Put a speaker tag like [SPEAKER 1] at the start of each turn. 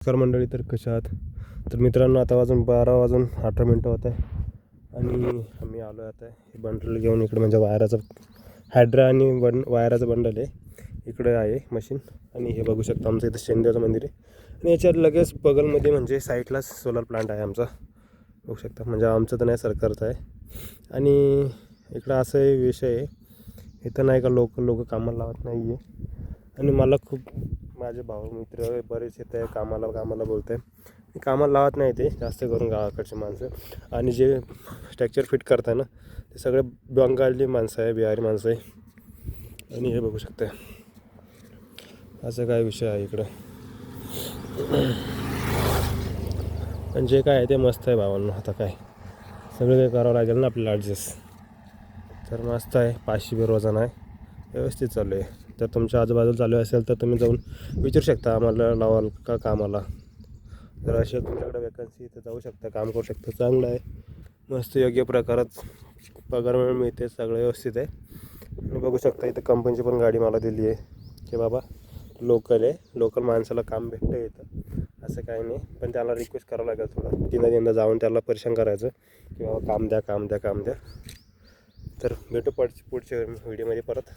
[SPEAKER 1] नमस्कार मंडळी, तर कशा आहात? तर मित्रांनो, आता वाजून 12:18 होत आहे आणि आम्ही आलो आता हे बंडल घेऊन इकडे. म्हणजे वायराचं हायड्रा आणि वायराचं बंडल आहे इकडे आहे मशीन. आणि हे बघू शकता, आमचं इथं शेंदेचं मंदिर आहे आणि याच्यात लगेच बगलमध्ये म्हणजे साईडलाच सोलर प्लांट आहे आमचा. बघू शकता, म्हणजे आमचं तर नाही, सरकारचं आहे. आणि इकडं असं विषय आहे, इथं नाही का लोक कामाला लावत नाही आहे. आणि मला खूप माझे भाऊ मित्र बरेच येत आहे कामाला बोलत आहे. कामाला लावत नाही ते जास्त करून गावाकडचे माणसं. आणि जे स्ट्रक्चर फिट करताय ना, ते सगळे बंगाली माणसं आहे, बिहारी माणसं आहे. आणि हे बघू शकता, असं काय विषय आहे इकडं. पण जे काय आहे ते मस्त आहे भावांनो. आता काय सगळं काही करावं लागेल ना आपल्याला ॲडजस्ट. तर मस्त आहे, 500 वजन आहे, व्यवस्थित चालू आहे. जर तुमच्या आजूबाजूला चालू असेल तर तुम्ही जाऊन विचारू शकता, आम्हाला लावाल का कामाला. जर असेल तुमच्याकडे वॅकन्सी तर जाऊ शकता, काम करू शकता. चांगलं आहे, मस्त योग्य प्रकारात पगार मिळते, सगळं व्यवस्थित आहे. आणि बघू शकता इथं कंपनीची पण गाडी मला दिली आहे की बाबा लोकल आहे, लोकल माणसाला काम भेटतं येतं, असं काही नाही. पण त्याला रिक्वेस्ट करावं लागेल, थोडं तीनदा जाऊन त्याला परेशान करायचं की बाबा काम द्या. तर भेटू पुढच्या व्हिडिओमध्ये परत.